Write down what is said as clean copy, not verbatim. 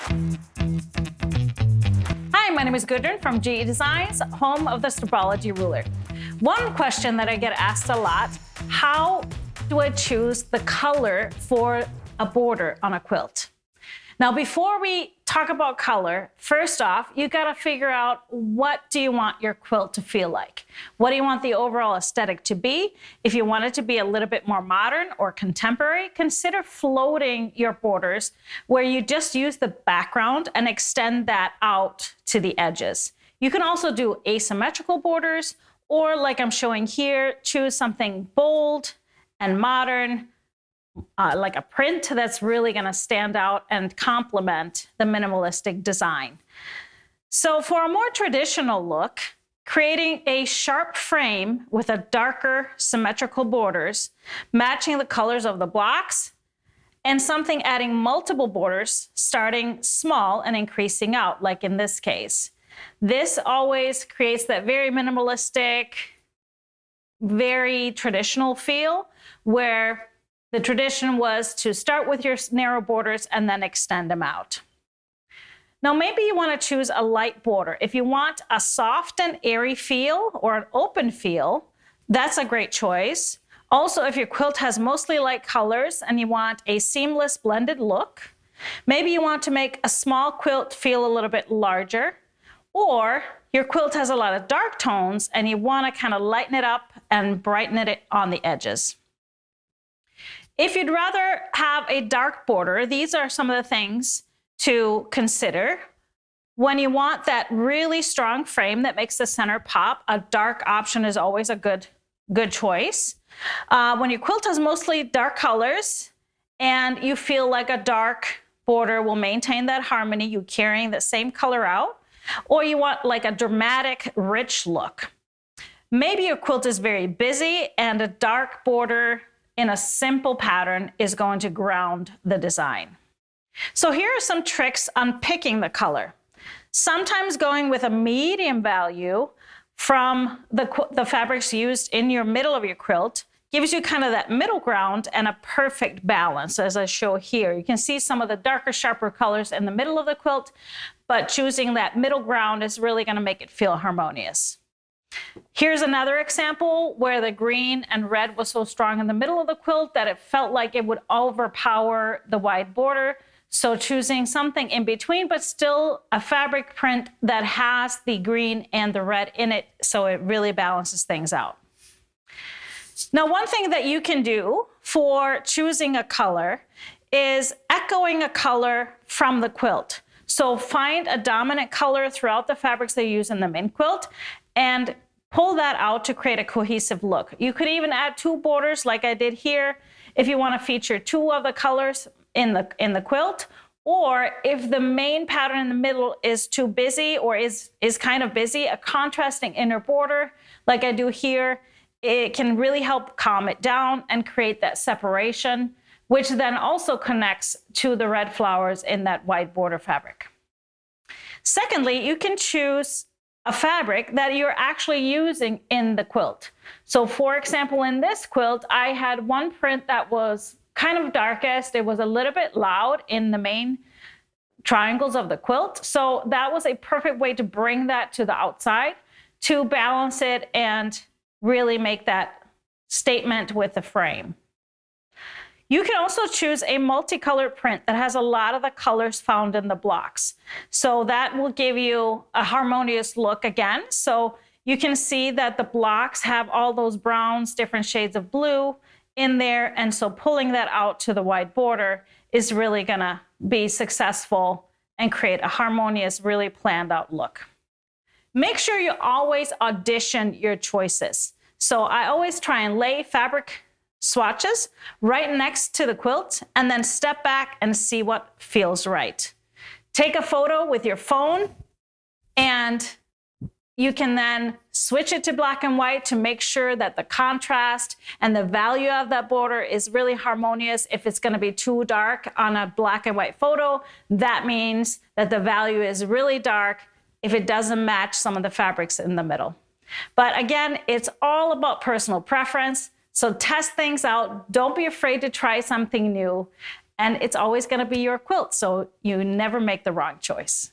Hi, my name is Gudrun from GE Designs, home of the Stripology Ruler. One question that I get asked a lot, how do I choose the color for a border on a quilt? Now, before we talk about color, first off, you gotta figure out what do you want your quilt to feel like? What do you want the overall aesthetic to be? If you want it to be a little bit more modern or contemporary, consider floating your borders where you just use the background and extend that out to the edges. You can also do asymmetrical borders, or like I'm showing here, choose something bold and modern, like a print that's really going to stand out and complement the minimalistic design. So for a more traditional look, creating a sharp frame with a darker symmetrical borders, matching the colors of the blocks, and something adding multiple borders, starting small and increasing out, like in this case. This always creates that very minimalistic, very traditional feel, where the tradition was to start with your narrow borders and then extend them out. Now, maybe you want to choose a light border. If you want a soft and airy feel or an open feel, that's a great choice. Also, if your quilt has mostly light colors and you want a seamless blended look, maybe you want to make a small quilt feel a little bit larger, or your quilt has a lot of dark tones and you want to kind of lighten it up and brighten it on the edges. If you'd rather have a dark border, these are some of the things to consider. When you want that really strong frame that makes the center pop, a dark option is always a good choice. When your quilt has mostly dark colors and you feel like a dark border will maintain that harmony, you carrying the same color out, or you want like a dramatic, rich look. Maybe your quilt is very busy and a dark border in a simple pattern is going to ground the design. So here are some tricks on picking the color. Sometimes going with a medium value from the fabrics used in your middle of your quilt gives you kind of that middle ground and a perfect balance, as I show here. You can see some of the darker, sharper colors in the middle of the quilt, but choosing that middle ground is really going to make it feel harmonious. Here's another example where the green and red was so strong in the middle of the quilt that it felt like it would overpower the wide border. So choosing something in between, but still a fabric print that has the green and the red in it, so it really balances things out. Now, one thing that you can do for choosing a color is echoing a color from the quilt. So find a dominant color throughout the fabrics they use in the main quilt and pull that out to create a cohesive look. You could even add two borders like I did here if you want to feature two of the colors in the quilt, or if the main pattern in the middle is too busy or is kind of busy, a contrasting inner border like I do here, it can really help calm it down and create that separation, which then also connects to the red flowers in that white border fabric. Secondly, you can choose a fabric that you're actually using in the quilt. So for example, in this quilt, I had one print that was kind of darkest. It was a little bit loud in the main triangles of the quilt. So that was a perfect way to bring that to the outside to balance it and really make that statement with the frame. You can also choose a multicolored print that has a lot of the colors found in the blocks. So that will give you a harmonious look again. So you can see that the blocks have all those browns, different shades of blue in there. And so pulling that out to the wide border is really gonna be successful and create a harmonious, really planned out look. Make sure you always audition your choices. So I always try and lay fabric swatches right next to the quilt and then step back and see what feels right. Take a photo with your phone and you can then switch it to black and white to make sure that the contrast and the value of that border is really harmonious. If it's going to be too dark on a black and white photo, that means that the value is really dark if it doesn't match some of the fabrics in the middle. But again, it's all about personal preference. So test things out. Don't be afraid to try something new. and it's always going to be your quilt, so you never make the wrong choice.